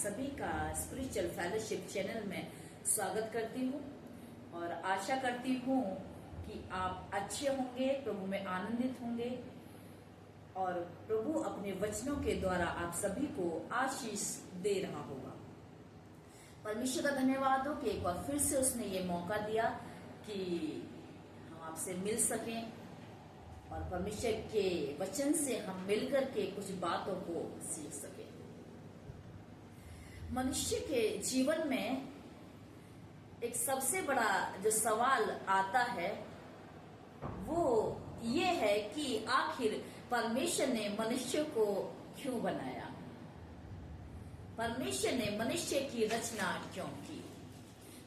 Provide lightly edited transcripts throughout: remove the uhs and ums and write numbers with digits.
सभी का spiritual fellowship channel में स्वागत करती हूँ और आशा करती हूँ कि आप अच्छे होंगे, प्रभु में आनंदित होंगे और प्रभु अपने वचनों के द्वारा आप सभी को आशीष दे रहा होगा। परमेश्वर का धन्यवाद हो कि एक बार फिर से उसने ये मौका दिया कि हम आपसे मिल सकें और परमेश्वर के वचन से हम मिलकर के कुछ बातों को सीख सकें। मनुष्य के जीवन में एक सबसे बड़ा जो सवाल आता है वो ये है कि आखिर परमेश्वर ने मनुष्य को क्यों बनाया, परमेश्वर ने मनुष्य की रचना क्यों की।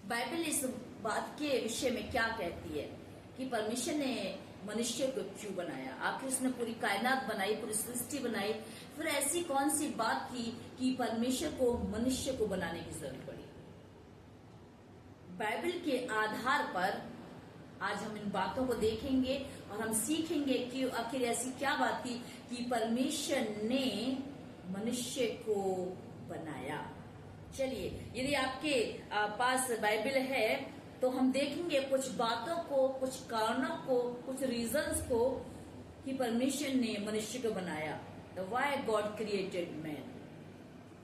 बाइबल इस बात के विषय में क्या कहती है कि परमेश्वर ने मनुष्य को क्यों बनाया, आखिर उसने पूरी कायनात बनाई, पूरी सृष्टि बनाई, फिर ऐसी कौन सी बात थी कि परमेश्वर को मनुष्य को बनाने की जरूरत पड़ी। बाइबल के आधार पर आज हम इन बातों को देखेंगे और हम सीखेंगे कि आखिर ऐसी क्या बात थी कि परमेश्वर ने मनुष्य को बनाया। चलिए, यदि आपके पास बाइबल है तो हम देखेंगे कुछ बातों को, कुछ कारणों को, कुछ रीजंस को कि परमेश्वर ने मनुष्य को बनाया। The why God created man.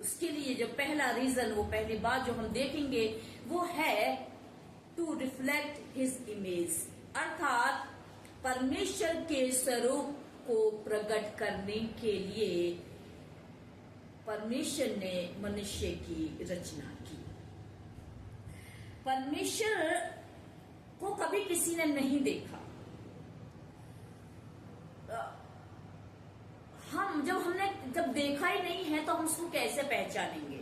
उसके लिए जो पहला रीजन, वो पहली बात जो हम देखेंगे वो है टू रिफ्लेक्ट हिज इमेज, अर्थात परमेश्वर के स्वरूप को प्रकट करने के लिए परमेश्वर ने मनुष्य की रचना की। परमेश्वर को कभी किसी ने नहीं देखा। हमने जब देखा ही नहीं है तो हम उसको कैसे पहचानेंगे।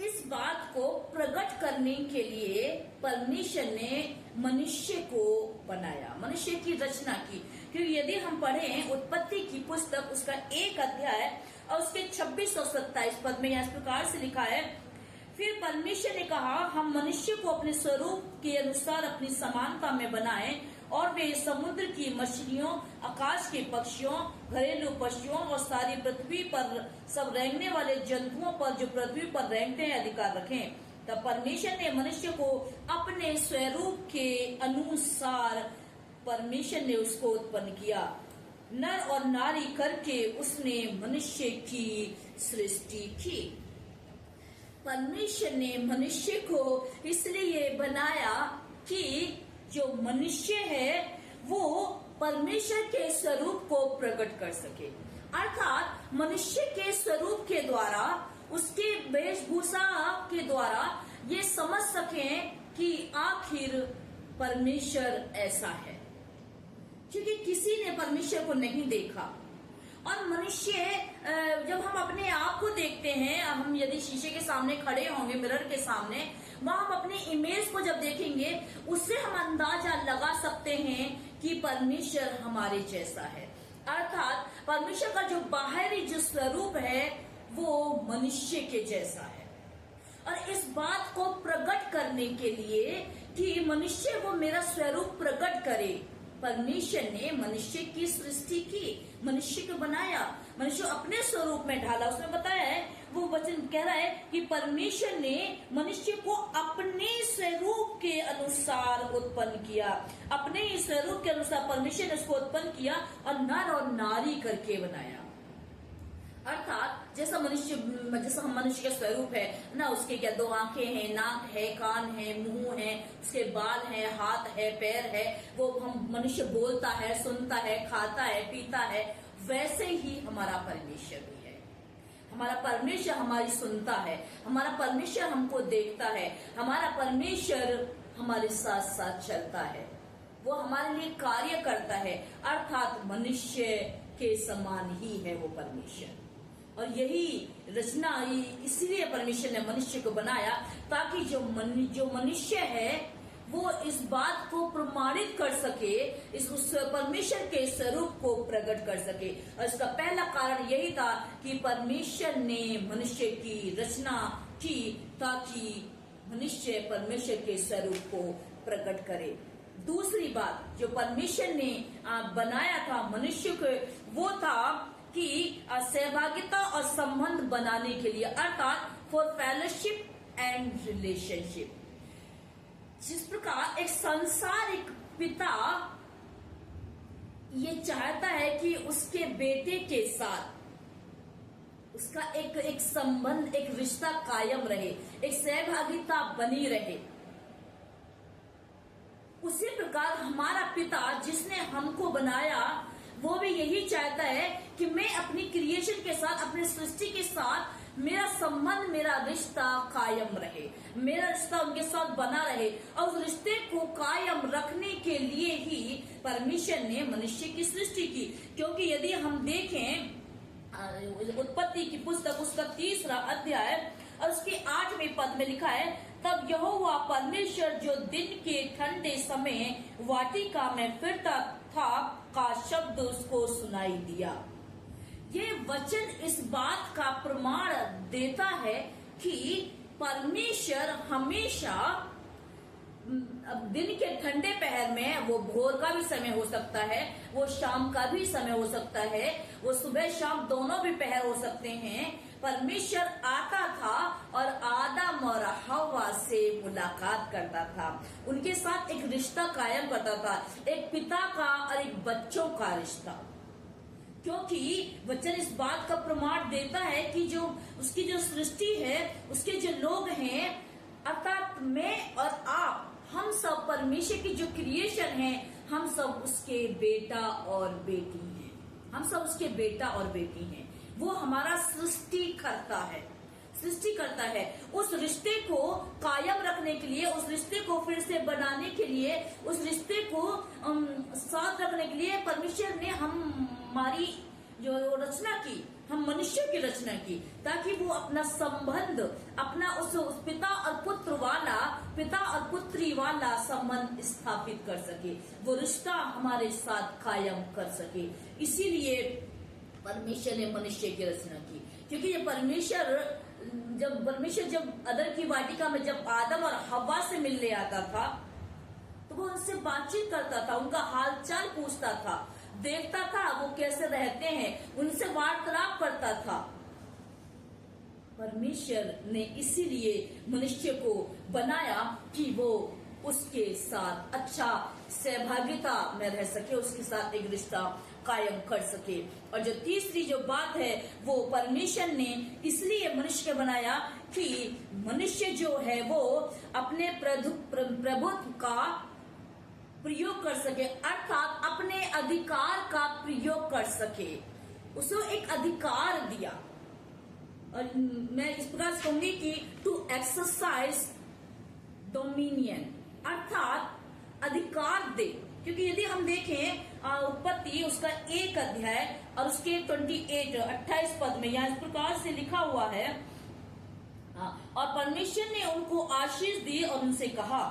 इस बात को प्रकट करने के लिए परमेश्वर ने मनुष्य को बनाया, मनुष्य की रचना की। क्योंकि यदि हम पढ़ें उत्पत्ति की पुस्तक, उसका 1 अध्याय और उसके 26 और 27 पद में इस प्रकार से लिखा है, फिर परमेश्वर ने कहा, हम मनुष्य को अपने स्वरूप के अनुसार अपनी समानता में बनाएं और वे समुद्र की मछलियों, आकाश के पक्षियों, घरेलू पशुओं और सारी पृथ्वी पर सब रेंगने वाले जंतुओं पर जो पृथ्वी पर रेंगते हैं अधिकार रखें। तब परमेश्वर ने मनुष्य को अपने स्वरूप के अनुसार परमेश्वर ने उसको उत्पन्न किया, नर और नारी करके उसने मनुष्य की सृष्टि की। परमेश्वर ने मनुष्य को इसलिए बनाया कि जो मनुष्य है वो परमेश्वर के स्वरूप को प्रकट कर सके, अर्थात मनुष्य के स्वरूप के द्वारा, उसके वेशभूषा के द्वारा ये समझ सकें कि आखिर परमेश्वर ऐसा है। क्योंकि किसी ने परमेश्वर को नहीं देखा और मनुष्य जब हम अपने आप को देखते हैं, हम यदि शीशे के सामने खड़े होंगे, मिरर के सामने, वहां हम अपने इमेज को जब देखेंगे उससे हम अंदाजा लगा सकते हैं कि परमेश्वर हमारे जैसा है। अर्थात परमेश्वर का जो बाहरी जो स्वरूप है वो मनुष्य के जैसा है। और इस बात को प्रकट करने के लिए कि मनुष्य वो मेरा स्वरूप प्रकट करे, परमेश्वर ने मनुष्य की सृष्टि की, मनुष्य को बनाया, मनुष्य अपने स्वरूप में ढाला। उसने बताया है, वो वचन कह रहा है कि परमेश्वर ने मनुष्य को अपने स्वरूप के अनुसार उत्पन्न किया, अपने ही स्वरूप के अनुसार परमेश्वर ने उसको उत्पन्न किया और नर और नारी करके बनाया। अर्थात जैसा हम मनुष्य का स्वरूप है ना, उसके क्या 2 आंखें हैं, नाक है, कान है, मुंह है, उसके बाल है, हाथ है, पैर है, वो हम मनुष्य बोलता है, सुनता है, खाता है, पीता है, वैसे ही हमारा परमेश्वर भी है। हमारा परमेश्वर हमारी सुनता है, हमारा परमेश्वर हमको देखता है, हमारा परमेश्वर हमारे साथ साथ चलता है, वो हमारे लिए कार्य करता है। अर्थात मनुष्य के समान ही है वो परमेश्वर। और यही रचना, इसलिए परमेश्वर ने मनुष्य को बनाया ताकि जो मनुष्य है वो इस बात को प्रमाणित कर सके, उस परमेश्वर के स्वरूप को प्रकट कर सके। और इसका पहला कारण यही था कि परमेश्वर ने मनुष्य की रचना की ताकि मनुष्य परमेश्वर के स्वरूप को प्रकट करे। दूसरी बात जो परमेश्वर ने बनाया था मनुष्य को, वो था कि सहभागिता और संबंध बनाने के लिए, अर्थात फॉर फेलोशिप एंड रिलेशनशिप। जिस प्रकार एक सांसारिक पिता ये चाहता है कि उसके बेटे के साथ उसका एक संबंध, एक रिश्ता कायम रहे, एक सहभागिता बनी रहे, उसी प्रकार हमारा पिता जिसने हमको बनाया वो भी यही चाहता है कि मैं अपनी क्रिएशन के साथ, अपनी सृष्टि के साथ मेरा संबंध, मेरा रिश्ता कायम रहे, मेरा रिश्ता उनके साथ बना रहे। और उस रिश्ते को कायम रखने के लिए ही परमेश्वर ने मनुष्य की सृष्टि की। क्योंकि यदि हम देखें उत्पत्ति की पुस्तक उसका 3रा अध्याय और उसके 8वें पद में लिखा है, तब यहोवा परमेश्वर जो दिन के ठंडे समय वाटिका में फिरता था का शब्द उसको सुनाई दिया। ये वचन इस बात का प्रमाण देता है कि परमेश्वर हमेशा दिन के ठंडे पहर में, वो भोर का भी समय हो सकता है, वो शाम का भी समय हो सकता है, वो सुबह शाम दोनों भी पहर हो सकते हैं, परमेश्वर आता था और आदम और हवा से मुलाकात करता था, उनके साथ एक रिश्ता कायम करता था, एक पिता का और एक बच्चों का रिश्ता। क्योंकि वचन इस बात का प्रमाण देता है कि जो उसकी जो सृष्टि है, उसके जो लोग हैं, अर्थात मैं और आप, हम सब परमेश्वर की जो क्रिएशन है, हम सब उसके बेटा और बेटी हैं, हम सब उसके बेटा और बेटी हैं। वो हमारा सृष्टि करता है, सृष्टि करता है। उस रिश्ते को कायम रखने के लिए, उस रिश्ते को फिर से बनाने के लिए, उस रिश्ते को साथ रखने के लिए परमेश्वर ने हमारी जो रचना की, हम मनुष्य की रचना की, ताकि वो अपना संबंध, अपना उस पिता और पुत्र वाला, पिता और पुत्री वाला संबंध स्थापित कर सके, वो रिश्ता हमारे साथ कायम कर सके। इसीलिए परमेश्वर ने मनुष्य की रचना की। क्योंकि ये परमेश्वर जब अदन की वाटिका में जब आदम और हवा से मिलने आता था, तो वो उनसे बातचीत करता था, उनका हालचाल पूछता था, देखता था वो कैसे रहते हैं, उनसे वार्तालाप करता था। परमेश्वर ने इसीलिए मनुष्य को बनाया कि वो उसके साथ अच्छा सहभागिता में रह सके, उसके साथ एक रिश्ता कायम कर सके। और जो तीसरी जो बात है, वो परमेश्वर ने इसलिए मनुष्य बनाया कि मनुष्य जो है वो अपने प्रभुत्व का प्रयोग कर सके, अर्थात अपने अधिकार का प्रयोग कर सके। उसे एक अधिकार दिया, और मैं इस प्रकार से कहूंगी कि टू एक्सरसाइज डोमिनियन, अर्थात अधिकार दे। क्योंकि यदि हम देखें उत्पत्ति उसका 1 अध्याय और उसके 28 पद में यहाँ इस प्रकार से लिखा हुआ है, और परमेश्वर ने उनको आशीष दी और उनसे कहा,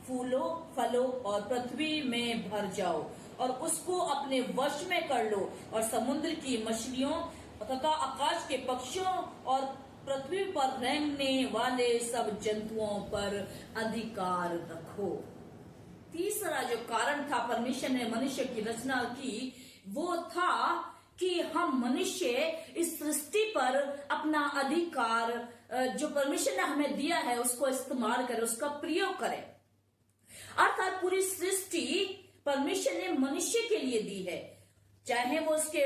फूलो फलो और पृथ्वी में भर जाओ और उसको अपने वश में कर लो, और समुद्र की मछलियों तथा आकाश के पक्षियों और पृथ्वी पर रेंगने वाले सब जंतुओं पर अधिकार रखो। तीसरा जो कारण था परमेश्वर ने मनुष्य की रचना की, वो था कि हम मनुष्य इस सृष्टि पर अपना अधिकार जो परमेश्वर ने हमें दिया है उसको इस्तेमाल करें, उसका प्रयोग करें। अर्थात पूरी सृष्टि परमेश्वर ने मनुष्य के लिए दी है। चाहे वो उसके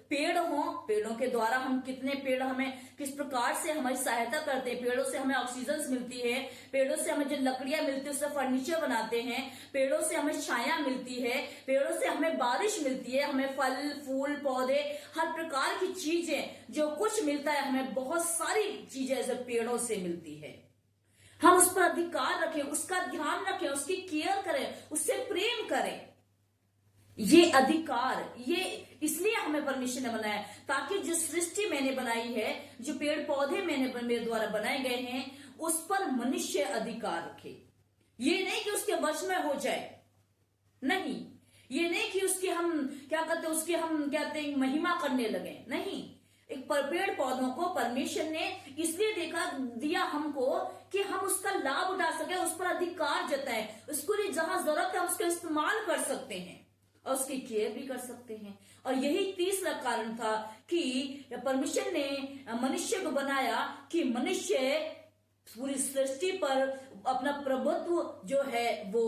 पेड़ हों, पेड़ों के द्वारा हम कितने पेड़ हमें किस प्रकार से हमारी सहायता करते हैं, पेड़ों से हमें ऑक्सीजन मिलती है, पेड़ों से हमें जो लकड़ियां मिलती है उससे फर्नीचर बनाते हैं, पेड़ों से हमें छाया मिलती है, पेड़ों से हमें बारिश मिलती है, हमें फल फूल पौधे हर प्रकार की चीजें जो कुछ मिलता है, हमें बहुत सारी चीजें ऐसे पेड़ों से मिलती है। हम उस पर अधिकार रखें, उसका ध्यान रखें, उसकी केयर करें, उससे प्रेम करें। ये अधिकार, ये इसलिए हमें परमेश्वर ने बनाया ताकि जो सृष्टि मैंने बनाई है, जो पेड़ पौधे मेरे द्वारा बनाए गए हैं, उस पर मनुष्य अधिकार रखे। ये नहीं कि उसके वश में हो जाए, नहीं, ये नहीं कि उसकी हम क्या कहते हैं, उसकी हम कहते हैं महिमा करने लगे, नहीं। एक पेड़ पौधों को परमेश्वर ने इसलिए दिया हमको कि हम उसका लाभ उठा सके, उस पर अधिकार जताएं, उसको लिए जहां जरूरत है हम उसका इस्तेमाल कर सकते हैं। और उसकी केयर भी कर सकते हैं। और यही तीसरा कारण था कि परमेश्वर ने मनुष्य को बनाया कि मनुष्य पूरी सृष्टि पर अपना प्रभुत्व जो है वो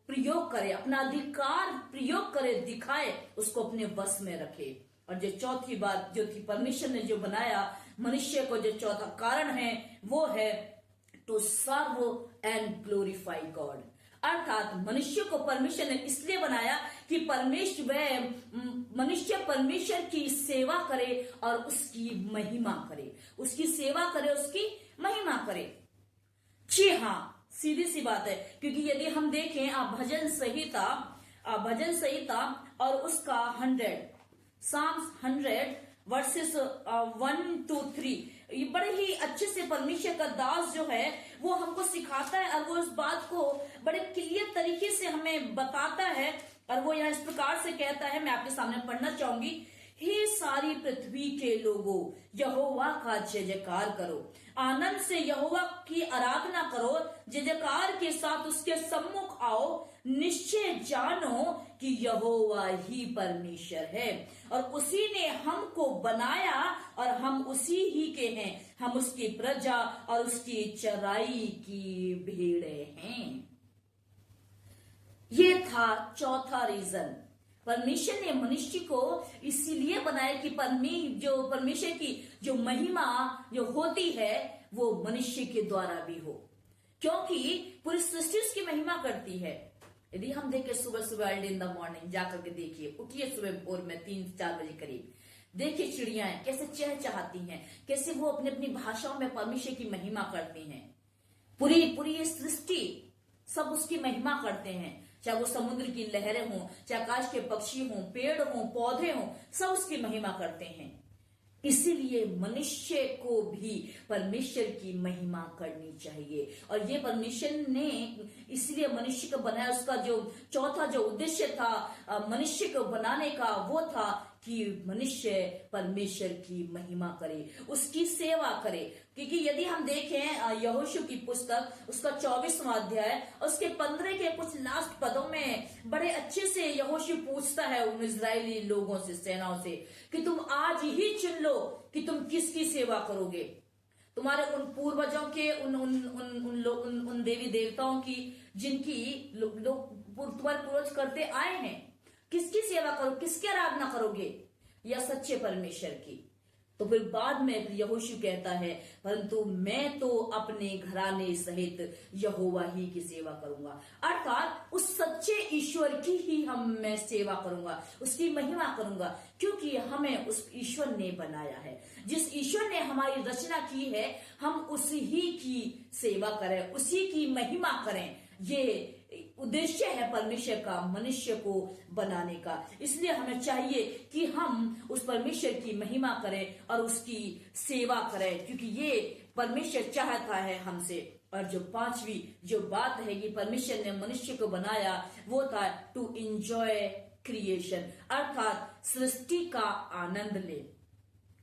प्रयोग करे, अपना अधिकार प्रयोग करे, दिखाए, उसको अपने वश में रखे। और जो चौथी बात जो थी, परमेश्वर ने जो बनाया मनुष्य को, जो चौथा कारण है वो है to serve and glorify God. अर्थात मनुष्य को परमेश्वर ने इसलिए बनाया कि मनुष्य परमेश्वर की सेवा करे और उसकी महिमा करे, उसकी सेवा करे, उसकी महिमा करे। जी हाँ, सीधी सी बात है। क्योंकि यदि हम देखें आप भजन संहिता और उसका 100 Psalms 100 वर्सेस 1 to 3, ये बड़े ही अच्छे से परमेश्वर का दास जो है वो हमको सिखाता है और वो इस बात को बड़े क्लियर तरीके से हमें बताता है। और वो यहाँ इस प्रकार से कहता है, मैं आपके सामने पढ़ना चाहूंगी। हे सारी पृथ्वी के लोगों, यहोवा का जय जयकार करो, आनंद से यहोवा की आराधना करो, जय जयकार के साथ उसके सम्मुख आओ। निश्चय जानो कि यहोवा ही परमेश्वर है और उसी ने हमको बनाया और हम उसी ही के हैं। हम उसकी प्रजा और उसकी चराई की भेड़ें हैं। ये था चौथा रीजन। परमेश्वर ने मनुष्य को इसीलिए बनाया कि परमेश्वर की जो महिमा जो होती है वो मनुष्य के द्वारा भी हो, क्योंकि पूरी सृष्टि उसकी महिमा करती है। यदि हम देखें सुबह सुबह अर्ली इन द मॉर्निंग जाकर के देखिए, उठिए सुबह भोर में 3-4 बजे करीब, देखिए चिड़ियाएं कैसे चहचहाती हैं, कैसे वो अपनी अपनी भाषाओं में परमेश्वर की महिमा करती हैं। पूरी ये सृष्टि सब उसकी महिमा करते हैं, चाहे वो समुद्र की लहरें हों, चाहे आकाश के पक्षी हों, पेड़ हों, पौधे हों, सब उसकी महिमा करते हैं। इसीलिए मनुष्य को भी परमेश्वर की महिमा करनी चाहिए। और ये परमेश्वर ने इसलिए मनुष्य को बनाया। उसका जो चौथा जो उद्देश्य था मनुष्य को बनाने का वो था कि मनुष्य परमेश्वर की महिमा करे, उसकी सेवा करे। क्योंकि यदि हम देखें यहोशू की पुस्तक उसका 24वां अध्याय उसके 15 के कुछ लास्ट पदों में बड़े अच्छे से यहोशू पूछता है उन इजरायली लोगों से, सेनाओं से, कि तुम आज ही चुन लो कि तुम किसकी सेवा करोगे। तुम्हारे उन पूर्वजों के उन देवी देवताओं की जिनकी लोग तुम्हारे पूर्वज करते आए हैं, किसकी सेवा करो, किसकी आराधना करोगे, या सच्चे परमेश्वर की। तो फिर बाद में यहोशू कहता है, परंतु मैं तो अपने घराने सहित यहोवा ही की सेवा करूंगा। अर्थात उस सच्चे ईश्वर की ही मैं सेवा करूंगा, उसकी महिमा करूंगा, क्योंकि हमें उस ईश्वर ने बनाया है। जिस ईश्वर ने हमारी रचना की है हम उसी ही की सेवा करें, उसी की महिमा करें। ये उद्देश्य है परमेश्वर का मनुष्य को बनाने का। इसलिए हमें चाहिए कि हम उस परमेश्वर की महिमा करें और उसकी सेवा करें, क्योंकि ये परमेश्वर चाहता है हमसे। और जो पांचवी जो बात है कि परमेश्वर ने मनुष्य को बनाया वो था टू एंजॉय क्रिएशन, अर्थात सृष्टि का आनंद ले,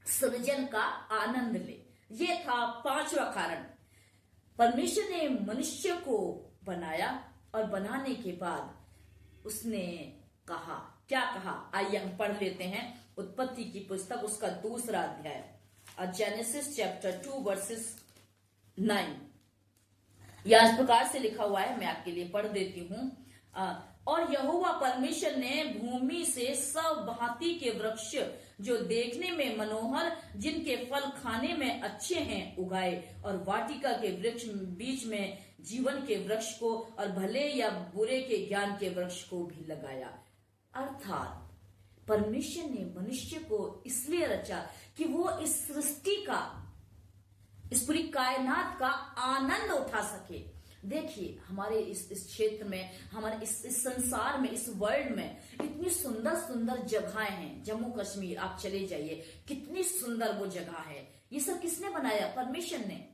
सृजन का आनंद ले। ये था पांचवा कारण। परमेश्वर ने मनुष्य को बनाया और बनाने के बाद उसने कहा, क्या कहा, आइए हम पढ़ लेते हैं उत्पत्ति की पुस्तक उसका 2वां अध्याय जेनेसिस चैप्टर 2 वर्सेस 9। यह इस प्रकार से लिखा हुआ है, मैं आपके लिए पढ़ देती हूं। और यहोवा परमेश्वर ने भूमि से सब भांति के वृक्ष जो देखने में मनोहर, जिनके फल खाने में अच्छे हैं, उगाए, और वाटिका के वृक्ष बीच में जीवन के वृक्ष को और भले या बुरे के ज्ञान के वृक्ष को भी लगाया। अर्थात परमेश्वर ने मनुष्य को इसलिए रचा कि वो इस सृष्टि का, इस पूरी कायनात का आनंद उठा सके। देखिए हमारे इस क्षेत्र में, हमारे इस संसार में, इस वर्ल्ड में इतनी सुंदर सुंदर जगहें हैं। जम्मू कश्मीर आप चले जाइए, कितनी सुंदर वो जगह है। ये सब किसने बनाया? परमेश्वर ने।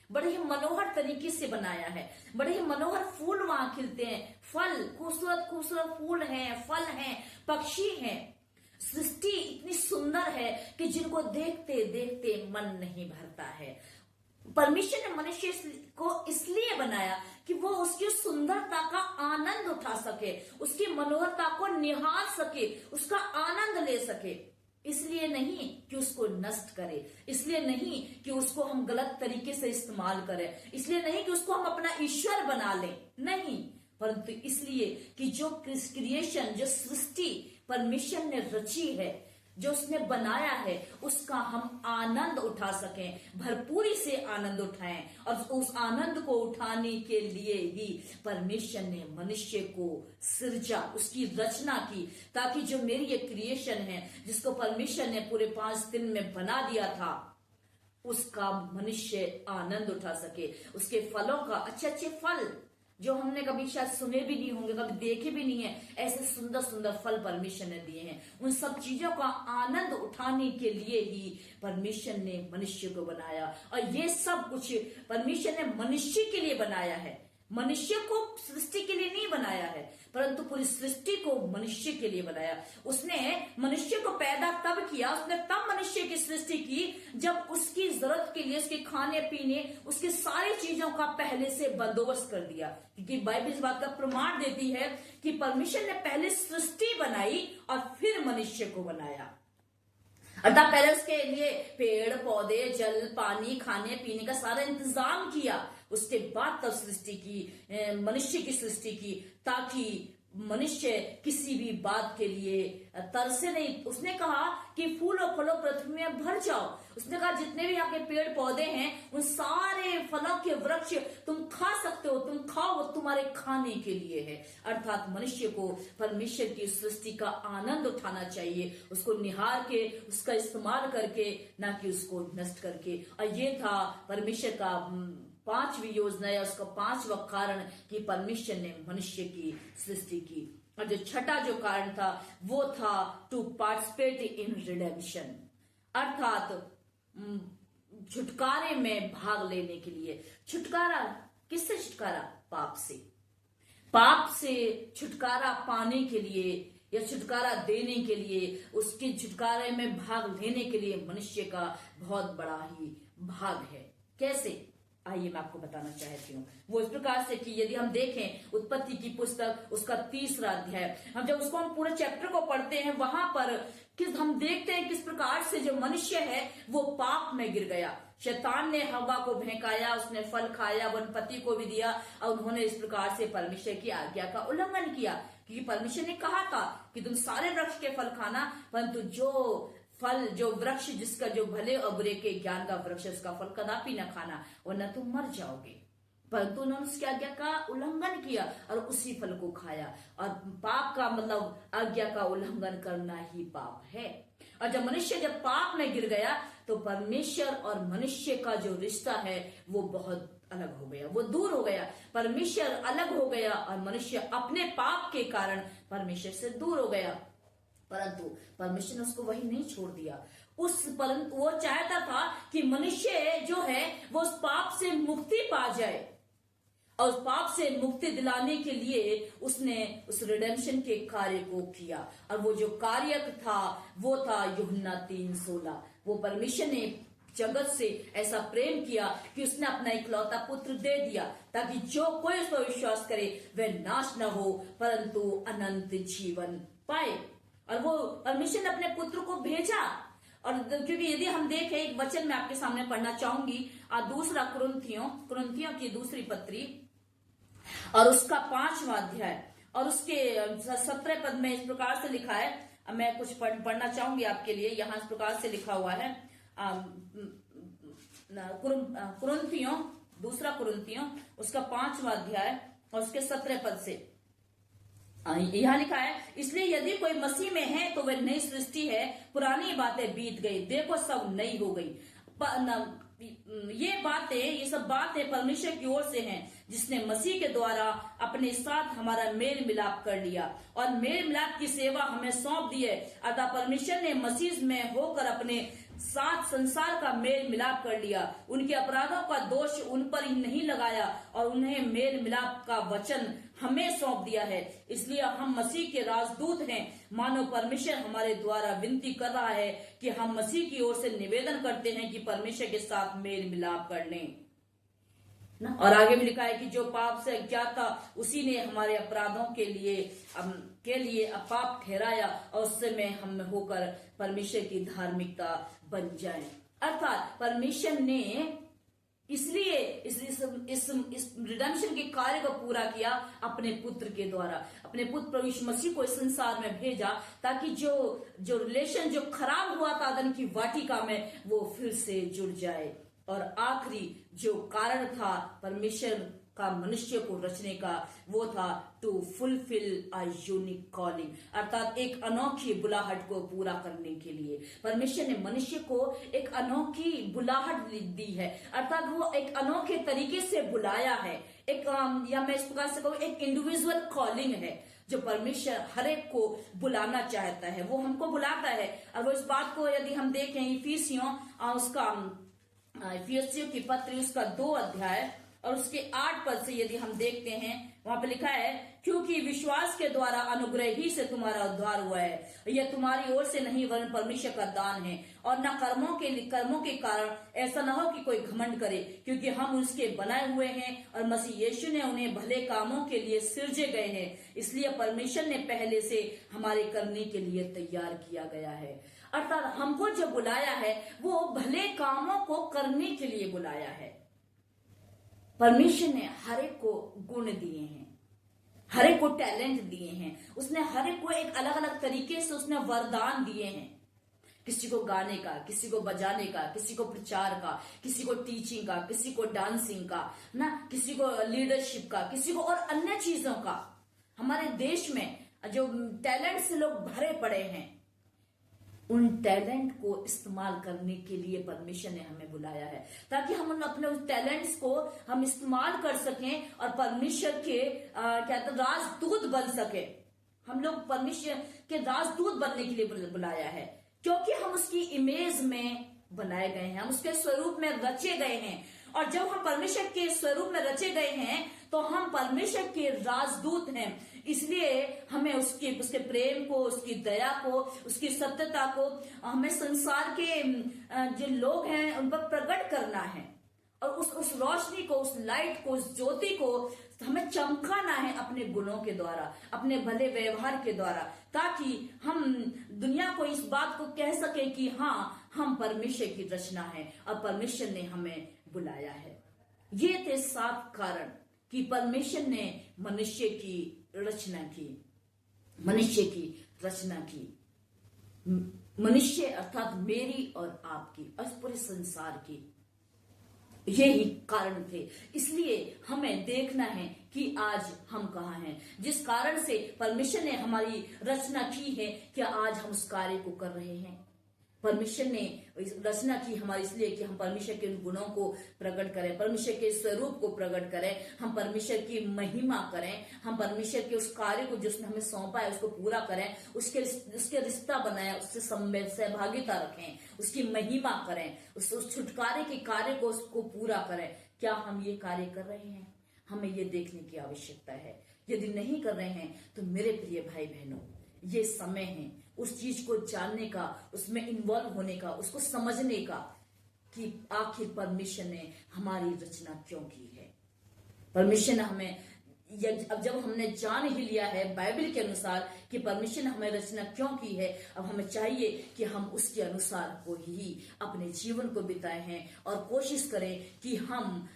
बड़े ही मनोहर तरीके से बनाया है, बड़े ही मनोहर फूल वहां खिलते हैं, फल, खूबसूरत खूबसूरत फूल हैं, फल हैं, पक्षी हैं। सृष्टि इतनी सुंदर है कि जिनको देखते देखते मन नहीं भरता है। परमेश्वर ने मनुष्य को इसलिए बनाया कि वो उसकी सुंदरता का आनंद उठा उठा सके, उसकी मनोहरता को निहार सके, उसका आनंद ले सके। इसलिए नहीं कि उसको नष्ट करे, इसलिए नहीं कि उसको हम गलत तरीके से इस्तेमाल करें, इसलिए नहीं कि उसको हम अपना ईश्वर बना लें, नहीं, परंतु इसलिए कि जो क्रिएशन, जो सृष्टि परमेश्वर ने रची है, जो उसने बनाया है, उसका हम आनंद उठा सकें, भरपूरी से आनंद उठाएं। और उस आनंद को उठाने के लिए ही परमेश्वर ने मनुष्य को सृजा, उसकी रचना की, ताकि जो मेरी ये क्रिएशन है, जिसको परमेश्वर ने पूरे 5 दिन में बना दिया था, उसका मनुष्य आनंद उठा सके, उसके फलों का, अच्छे अच्छे फल जो हमने कभी शायद सुने भी नहीं होंगे, कभी देखे भी नहीं है, ऐसे सुंदर सुंदर फल परमेश्वर ने दिए हैं। उन सब चीजों का आनंद उठाने के लिए ही परमेश्वर ने मनुष्य को बनाया। और ये सब कुछ परमेश्वर ने मनुष्य के लिए बनाया है, मनुष्य को सृष्टि के लिए नहीं बनाया है, परंतु पूरी सृष्टि को मनुष्य के लिए बनाया। उसने मनुष्य को पैदा तब किया, उसने तब मनुष्य की सृष्टि की जब उसकी जरूरत के लिए, उसके खाने पीने, उसके सारी चीजों का पहले से बंदोबस्त कर दिया। क्योंकि बाइबल इस बात का प्रमाण देती है कि परमेश्वर ने पहले सृष्टि बनाई और फिर मनुष्य को बनाया। अर्थात पहले उसके लिए पेड़ पौधे, जल, पानी, खाने पीने का सारा इंतजाम किया, उसके बाद तब सृष्टि की, मनुष्य की सृष्टि की, ताकि मनुष्य किसी भी बात के लिए तरसे नहीं। उसने कहा कि फूल और फलों पृथ्वी में भर जाओ। उसने कहा जितने भी यहाँ के पेड़ पौधे हैं, उन सारे फलों के वृक्ष तुम खा सकते हो, तुम खाओ, वो तुम्हारे खाने के लिए है। अर्थात मनुष्य को परमेश्वर की सृष्टि का आनंद उठाना चाहिए, उसको निहार के, उसका इस्तेमाल करके, ना कि उसको नष्ट करके। और ये था परमेश्वर का 5वीं योजना है, उसका 5वां कारण कि परमेश्वर ने मनुष्य की सृष्टि की। और जो छठा जो कारण था वो था टू पार्टिसिपेट इन रिडेम्पशन, अर्थात छुटकारे में भाग लेने के लिए। छुटकारा किससे? छुटकारा पाप से। पाप से छुटकारा पाने के लिए या छुटकारा देने के लिए, उसके छुटकारे में भाग लेने के लिए मनुष्य का बहुत बड़ा ही भाग है। कैसे? आइए मैं आपको बताना चाहती हूँ। वो इस प्रकार से कि यदि हम देखें उत्पत्ति की पुस्तक, उसका 3रा अध्याय, हम जब उसको हम पूरे चैप्टर को पढ़ते हैं, वहां पर हम देखते हैं किस प्रकार से जो मनुष्य है वो पाप में गिर गया। शैतान ने हव्वा को बहकाया, उसने फल खाया, वनपति को भी दिया, और उन्होंने इस प्रकार से परमेश्वर की आज्ञा का उल्लंघन किया। क्योंकि परमेश्वर ने कहा था कि तुम सारे वृक्ष के फल खाना, परंतु जो वृक्ष जिसका जो भले और बुरे के ज्ञान का वृक्ष, उसका फल कदापि न खाना, वरना तुम मर जाओगे। परंतु उन्होंने उसकी आज्ञा का उल्लंघन किया और उसी फल को खाया। और पाप का मतलब आज्ञा का उल्लंघन करना ही पाप है। और जब मनुष्य जब पाप में गिर गया तो परमेश्वर और मनुष्य का जो रिश्ता है वो बहुत अलग हो गया, वो दूर हो गया। परमेश्वर अलग हो गया और मनुष्य अपने पाप के कारण परमेश्वर से दूर हो गया। परंतु परमेश्वर ने उसको वही नहीं छोड़ दिया। परंतु वो चाहता था कि मनुष्य जो है वो उस पाप से मुक्ति पा जाए, और उस पाप से मुक्ति दिलाने के लिए उसने उस रिडेम्पशन के कार्य को किया। और वो जो कार्य था वो था यूहन्ना 3:16। वो परमेश्वर ने जगत से ऐसा प्रेम किया कि उसने अपना इकलौता पुत्र दे दिया, ताकि जो कोई उस पर विश्वास करे वह नाश न हो परंतु अनंत जीवन पाए। और वो परमेश्वर ने अपने पुत्र को भेजा। और क्योंकि यदि हम देखें, एक वचन मैं आपके सामने पढ़ना चाहूंगी, 2 कुरिन्थियों की 2 पत्री और उसका 5वां अध्याय और उसके 17 पद में इस प्रकार से लिखा है। मैं कुछ पढ़ना चाहूंगी आपके लिए। यहाँ इस प्रकार से लिखा हुआ है, कुरिन्थियों 2 कुरिन्थियों उसका 5वां अध्याय और उसके 17 पद से यहाँ लिखा है, इसलिए यदि कोई मसीह में है तो वह नई सृष्टि है, पुरानी बातें बीत गई, देखो सब नई हो गई। ये सब बातें परमेश्वर की ओर से हैं, जिसने मसीह के द्वारा अपने साथ हमारा मेल मिलाप कर लिया और मेल मिलाप की सेवा हमें सौंप दी है। अतः परमेश्वर ने मसीह में होकर अपने साथ संसार का मेल मिलाप कर लिया, उनके अपराधों का दोष उन पर ही नहीं लगाया और उन्हें मेल मिलाप का वचन हमें सौंप दिया है। इसलिए हम मसीह के राजदूत हैं, मानो परमेश्वर हमारे द्वारा विनती कर रहा है कि हम मसीह की ओर से निवेदन करते हैं कि परमेश्वर के साथ मेल मिलाप कर लें। ना। और आगे भी लिखा है कि जो पाप से अज्ञात था उसी ने हमारे अपराधों के लिए पाप ठहराया और उससे में हम होकर परमेश्वर की धार्मिकता बन जाए। अर्थात परमेश्वर ने इसलिए इस रिडेम्पशन के कार्य को पूरा किया अपने पुत्र के द्वारा, अपने पुत्र प्रभु यीशु मसीह को इस संसार में भेजा, ताकि जो रिलेशन जो खराब हुआ था अदन की वाटिका में वो फिर से जुड़ जाए। और आखिरी जो कारण था परमेश्वर का मनुष्य को रचने का, वो था to fulfil a unique calling, अर्थात एक अनोखी बुलाहट को पूरा करने के लिए परमेश्वर ने मनुष्य को एक अनोखी बुलाहट दी है, अर्थात वो एक अनोखे तरीके से बुलाया है। एक या मैं इस प्रकार से कहूँ, एक इंडिविजुअल कॉलिंग है जो परमेश्वर हर एक को बुलाना चाहता है, वो हमको बुलाता है। और वो इस बात को यदि हम देखें इफिसियों की पत्री उसका 2 अध्याय और उसके 8 पद से यदि हम देखते हैं, वहां पे लिखा है, क्योंकि विश्वास के द्वारा अनुग्रह ही से तुम्हारा उद्धार हुआ है, यह तुम्हारी ओर से नहीं वरन परमेश्वर का दान है, और न कर्मों के कारण ऐसा न हो कि कोई घमंड करे, क्योंकि हम उसके बनाए हुए हैं और मसीह यीशु ने उन्हें भले कामों के लिए सिरजे गए हैं, इसलिए परमेश्वर ने पहले से हमारे करने के लिए तैयार किया गया है। अर्थात हमको जो बुलाया है वो भले कामों को करने के लिए बुलाया है। परमेश्वर ने हर एक को गुण दिए हैं, हर एक को टैलेंट दिए हैं, उसने हर एक को एक अलग अलग तरीके से उसने वरदान दिए हैं। किसी को गाने का, किसी को बजाने का, किसी को प्रचार का, किसी को टीचिंग का, किसी को डांसिंग का, ना, किसी को लीडरशिप का, किसी को और अन्य चीजों का। हमारे देश में जो टैलेंट से लोग भरे पड़े हैं, उन टैलेंट को इस्तेमाल करने के लिए परमेश्वर ने हमें बुलाया है, ताकि हम अपने उस टैलेंट्स को हम इस्तेमाल कर सकें और परमेश्वर के राजदूत बन सके। हम लोग परमेश्वर के राजदूत बनने के लिए बुलाया है, क्योंकि हम उसकी इमेज में बनाए गए हैं, हम उसके स्वरूप में रचे गए हैं। और जब हम परमेश्वर के स्वरूप में रचे गए हैं तो हम परमेश्वर के राजदूत हैं। इसलिए हमें उसके प्रेम को, उसकी दया को, उसकी सत्यता को हमें संसार के जो लोग हैं उन पर प्रकट करना है, और उस रोशनी को, उस लाइट को, उस ज्योति को हमें चमकाना है अपने गुणों के द्वारा, अपने भले व्यवहार के द्वारा, ताकि हम दुनिया को इस बात को कह सके कि हाँ, हम परमेश्वर की रचना है और परमेश्वर ने हमें बुलाया है। ये थे 7 कारण कि परमेश्वर ने मनुष्य की रचना की, मनुष्य की रचना की। मनुष्य अर्थात मेरी और आपकी और पूरे संसार की, यही कारण थे। इसलिए हमें देखना है कि आज हम कहाँ हैं। जिस कारण से परमेश्वर ने हमारी रचना की है, क्या आज हम उस कार्य को कर रहे हैं? परमेश्वर ने रचना की हमारी इसलिए कि हम परमेश्वर के उन गुणों को प्रकट करें, परमेश्वर के स्वरूप को प्रकट करें, हम परमेश्वर की महिमा करें, हम परमेश्वर के उस कार्य को जिसने हमें सौंपा है उसको पूरा करें, उसके रिश्ता बनाए, उससे सहभागिता रखें, उसकी महिमा करें, उस छुटकारे के कार्य को उसको पूरा करें। क्या हम ये कार्य कर रहे हैं? हमें ये देखने की आवश्यकता है। यदि नहीं कर रहे हैं तो मेरे प्रिय भाई बहनों, ये समय है उस चीज को जानने का, उसमें इन्वॉल्व होने का, उसको समझने का कि आखिर परमेश्वर ने हमारी रचना क्यों की है। परमेश्वर ने हमें, अब जब हमने जान ही लिया है बाइबल के अनुसार कि परमेश्वर ने हमें रचना क्यों की है, अब हमें चाहिए कि हम उसके अनुसार को ही अपने जीवन को बिताए हैं और कोशिश करें कि हम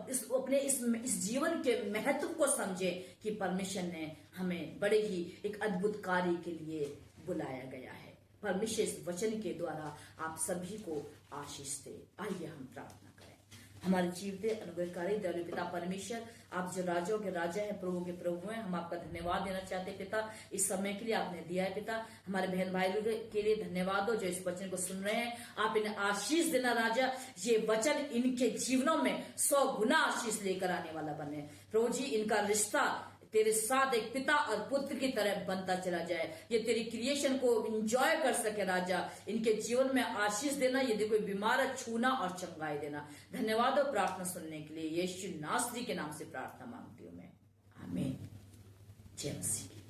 इस जीवन के महत्व को समझें कि परमेश्वर ने हमें बड़े ही एक अद्भुत कार्य के लिए बुलाया गया है। परमेश्वर इस वचन के द्वारा आप सभी को आशीष दे। आइए हम प्रार्थना करें। हमारे जीवित अनुग्रहकारी दयालु पिता परमेश्वर, आप जो राजाओं के राजा हैं, प्रभु के प्रभु हैं, हम आपका धन्यवाद देना चाहते हैं पिता, इस समय के लिए आपने दिया है पिता। हमारे बहन भाई के लिए धन्यवाद हो जो इस वचन को सुन रहे हैं, आप इन्हें आशीष देना राजा। ये वचन इनके जीवनों में 100 गुना आशीष लेकर आने वाला बने प्रभु जी। इनका रिश्ता तेरे साथ एक पिता और पुत्र की तरह बनता चला जाए, ये तेरी क्रिएशन को एंजॉय कर सके राजा। इनके जीवन में आशीष देना, यदि कोई बीमार है छूना और चंगाई देना। धन्यवाद हो प्रार्थना सुनने के लिए, यीशु नासरी के नाम से प्रार्थना मांगती हूँ मैं, आमीन। जय मसीह।